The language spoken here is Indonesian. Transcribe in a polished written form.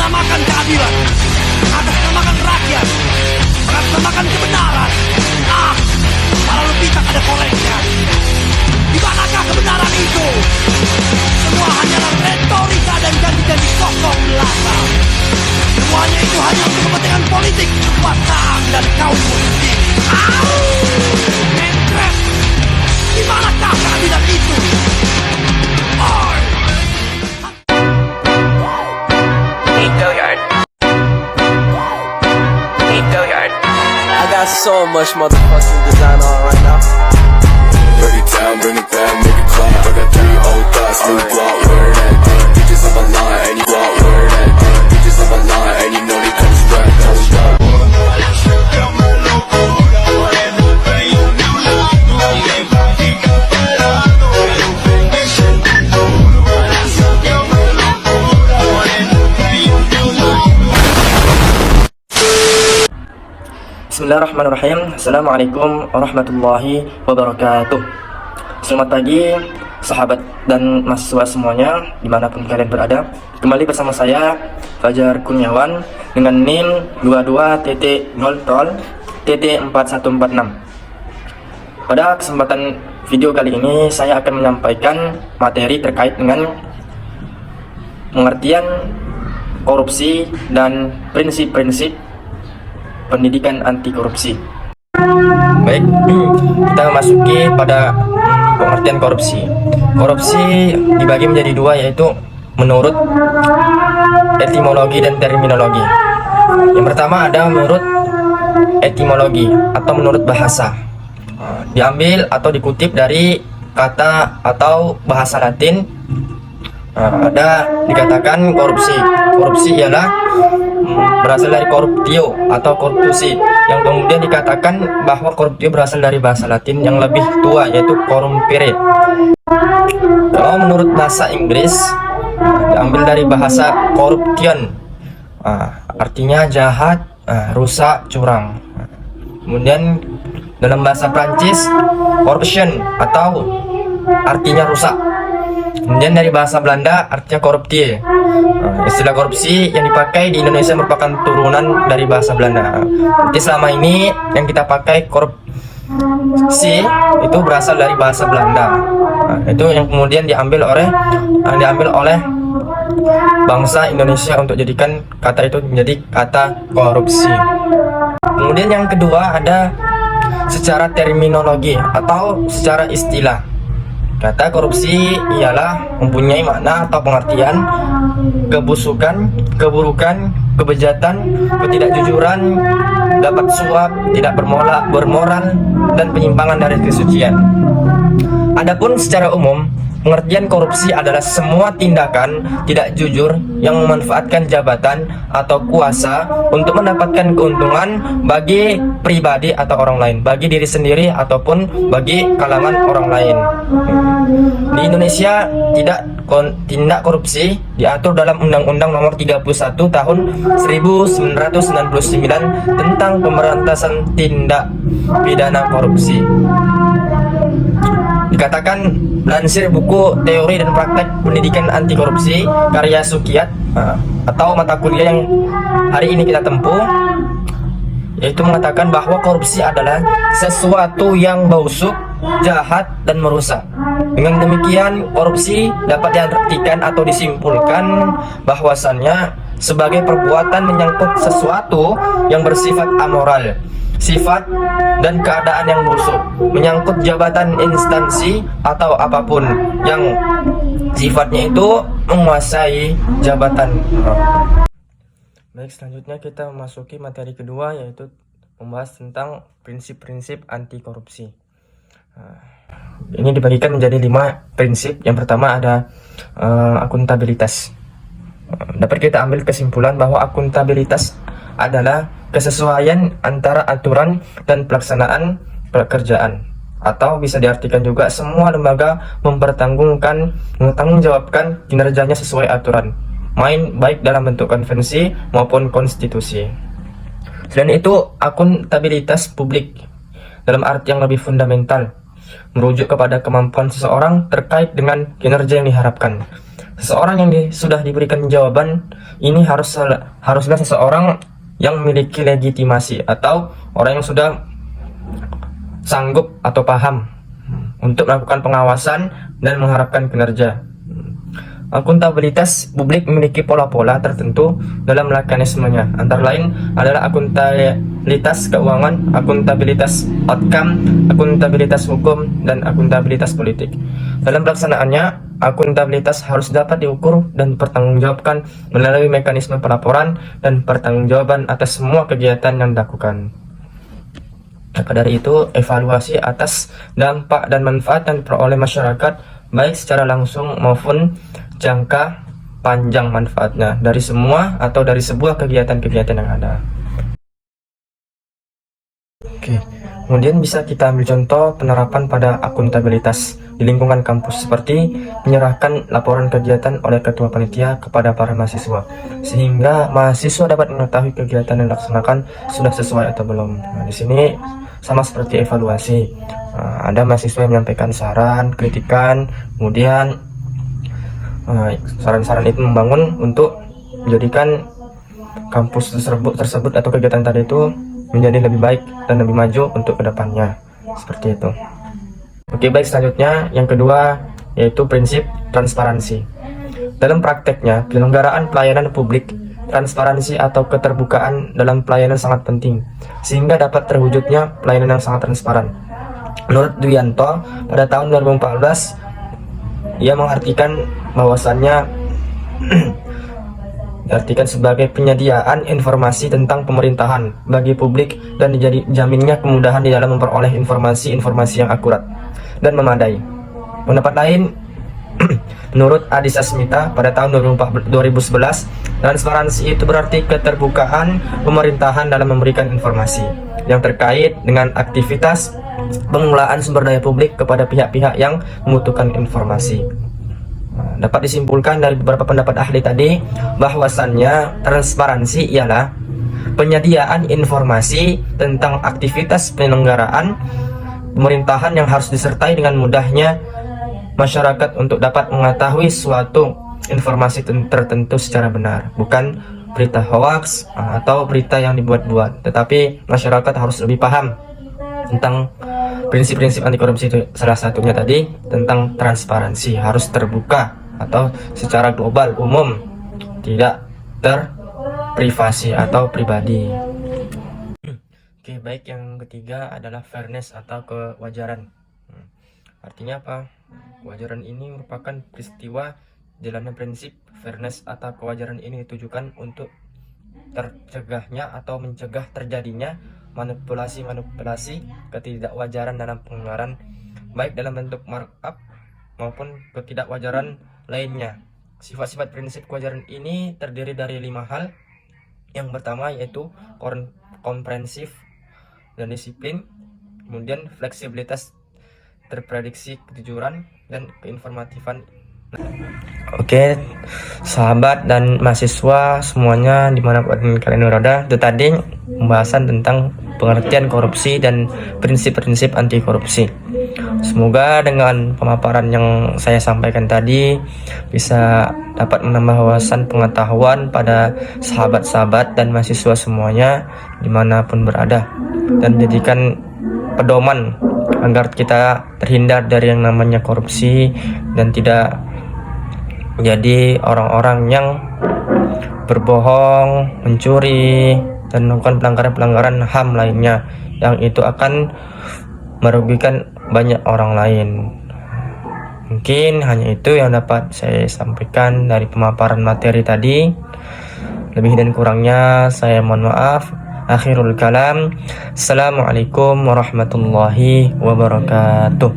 namakan keadilan, atas namakan rakyat, atas namakan kebenaran. Malah lebih tak ada koleknya. Di manakah kebenaran itu? Semua hanyalah retorika dan janji-janji kosong belaka. Semuanya itu hanya untuk kepentingan politik, kekuasaan dan kaum muslim. Menkret, di manakah keadilan itu? I got so much motherfucking design on right now. Break it down, bring it back, make it clap. I got 3 old thoughts, new guap, where that dick. Bitches on my line, and you guap, where that dick. Bitches on my line, and you know they come strapped, hold up. Bismillahirrahmanirrahim. Assalamualaikum warahmatullahi wabarakatuh. Selamat pagi sahabat dan mahasiswa semuanya dimanapun kalian berada. Kembali bersama saya Fajar Kurniawan dengan NIM 22.0tol.4146. Pada kesempatan video kali ini saya akan menyampaikan materi terkait dengan pengertian korupsi dan prinsip-prinsip pendidikan anti korupsi. Baik, kita masuki pada pengertian korupsi. Korupsi dibagi menjadi dua, yaitu menurut etimologi dan terminologi. Yang pertama ada menurut etimologi atau menurut bahasa. Diambil atau dikutip dari kata atau bahasa Latin. Ada dikatakan korupsi. Korupsi ialah berasal dari corruptio atau corrupsi, yang kemudian dikatakan bahwa corruptio berasal dari bahasa Latin yang lebih tua, yaitu corrumpere. Kalau menurut bahasa Inggris diambil dari bahasa corruption, artinya jahat, rusak, curang. Kemudian dalam bahasa Prancis corruption atau artinya rusak. Kemudian dari bahasa Belanda artinya koruptie. Istilah korupsi yang dipakai di Indonesia merupakan turunan dari bahasa Belanda. Jadi selama ini yang kita pakai korupsi itu berasal dari bahasa Belanda. Itu yang kemudian diambil oleh bangsa Indonesia untuk jadikan kata itu menjadi kata korupsi. Kemudian yang kedua ada secara terminologi atau secara istilah. Kata korupsi ialah mempunyai makna atau pengertian kebusukan, keburukan, kebejatan, ketidakjujuran, dapat suap, tidak bermoral, dan penyimpangan dari kesucian. Adapun secara umum, pengertian korupsi adalah semua tindakan tidak jujur yang memanfaatkan jabatan atau kuasa untuk mendapatkan keuntungan bagi pribadi atau orang lain, bagi diri sendiri ataupun bagi kalangan orang lain. Di Indonesia tindak korupsi diatur dalam Undang-Undang Nomor 31 Tahun 1999 tentang pemberantasan tindak pidana korupsi. Dikatakan lansir buku Teori dan Praktek Pendidikan Anti Korupsi karya Sukiyat atau mata kuliah yang hari ini kita tempuh, yaitu mengatakan bahwa korupsi adalah sesuatu yang busuk, jahat, dan merusak. Dengan demikian, korupsi dapat diartikan atau disimpulkan bahwasannya sebagai perbuatan menyangkut sesuatu yang bersifat amoral, sifat dan keadaan yang busuk, menyangkut jabatan, instansi, atau apapun yang sifatnya itu menguasai jabatan. Baik, selanjutnya kita memasuki materi kedua, yaitu membahas tentang prinsip-prinsip anti korupsi. Ini dibagikan menjadi 5 prinsip. Yang pertama ada akuntabilitas. Dapat kita ambil kesimpulan bahwa akuntabilitas adalah kesesuaian antara aturan dan pelaksanaan pekerjaan, atau bisa diartikan juga semua lembaga mempertanggungjawabkan kinerjanya sesuai aturan main, baik dalam bentuk konvensi maupun konstitusi. Selain itu, akuntabilitas publik dalam arti yang lebih fundamental merujuk kepada kemampuan seseorang terkait dengan kinerja yang diharapkan. Seseorang yang sudah diberikan jawaban ini haruslah seseorang yang memiliki legitimasi atau orang yang sudah sanggup atau paham untuk melakukan pengawasan dan mengharapkan kinerja. Akuntabilitas publik memiliki pola-pola tertentu dalam mekanismenya, antara lain adalah akuntabilitas keuangan, akuntabilitas outcome, akuntabilitas hukum, dan akuntabilitas politik. Dalam pelaksanaannya, akuntabilitas harus dapat diukur dan pertanggungjawabkan melalui mekanisme pelaporan dan pertanggungjawaban atas semua kegiatan yang dilakukan. Maka dari itu, evaluasi atas dampak dan manfaat yang diperoleh masyarakat baik secara langsung maupun jangka panjang manfaatnya dari semua atau dari sebuah kegiatan-kegiatan yang ada. Oke, kemudian bisa kita ambil contoh penerapan pada akuntabilitas di lingkungan kampus seperti menyerahkan laporan kegiatan oleh ketua panitia kepada para mahasiswa sehingga mahasiswa dapat mengetahui kegiatan yang dilaksanakan sudah sesuai atau belum. Nah, di sini sama seperti evaluasi. Ada mahasiswa yang menyampaikan saran, kritikan, kemudian saran-saran itu membangun untuk menjadikan kampus tersebut atau kegiatan tadi itu menjadi lebih baik dan lebih maju untuk kedepannya, seperti itu. Oke, baik, selanjutnya yang kedua yaitu prinsip transparansi. Dalam prakteknya, penyelenggaraan pelayanan publik, transparansi atau keterbukaan dalam pelayanan sangat penting sehingga dapat terwujudnya pelayanan yang sangat transparan. Menurut Duyanto, pada tahun 2014 ia mengartikan bahwasannya diartikan sebagai penyediaan informasi tentang pemerintahan bagi publik dan dijaminnya kemudahan di dalam memperoleh informasi-informasi yang akurat dan memadai. Pendapat lain menurut Adi Sasmita pada tahun 2011, transparansi itu berarti keterbukaan pemerintahan dalam memberikan informasi yang terkait dengan aktivitas pengelolaan sumber daya publik kepada pihak-pihak yang membutuhkan informasi. Dapat disimpulkan dari beberapa pendapat ahli tadi bahwasannya transparansi ialah penyediaan informasi tentang aktivitas penyelenggaraan pemerintahan yang harus disertai dengan mudahnya masyarakat untuk dapat mengetahui suatu informasi tertentu secara benar, bukan berita hoax atau berita yang dibuat-buat, tetapi masyarakat harus lebih paham tentang prinsip-prinsip anti korupsi itu. Salah satunya tadi tentang transparansi, harus terbuka atau secara global umum, tidak terprivasi atau pribadi. Oke, baik, yang ketiga adalah fairness atau kewajaran. Artinya apa? Kewajaran ini merupakan peristiwa jalannya prinsip fairness atau kewajaran ini ditujukan untuk tercegahnya atau mencegah terjadinya manipulasi ketidakwajaran dalam penganggaran, baik dalam bentuk markup maupun ketidakwajaran lainnya. Sifat-sifat prinsip kewajaran ini terdiri dari 5 hal. Yang pertama yaitu komprehensif dan disiplin, kemudian fleksibilitas, terprediksi, kejujuran, dan keinformatifan. Oke, sahabat dan mahasiswa semuanya dimanapun kalian berada, itu tadi pembahasan tentang pengertian korupsi dan prinsip-prinsip anti korupsi. Semoga dengan pemaparan yang saya sampaikan tadi bisa dapat menambah wawasan pengetahuan pada sahabat-sahabat dan mahasiswa semuanya dimanapun berada, dan menjadikan pedoman agar kita terhindar dari yang namanya korupsi dan tidak jadi orang-orang yang berbohong, mencuri, dan melakukan pelanggaran-pelanggaran HAM lainnya yang itu akan merugikan banyak orang lain. Mungkin hanya itu yang dapat saya sampaikan dari pemaparan materi tadi. Lebih dan kurangnya saya mohon maaf. Akhirul kalam. Assalamualaikum warahmatullahi wabarakatuh.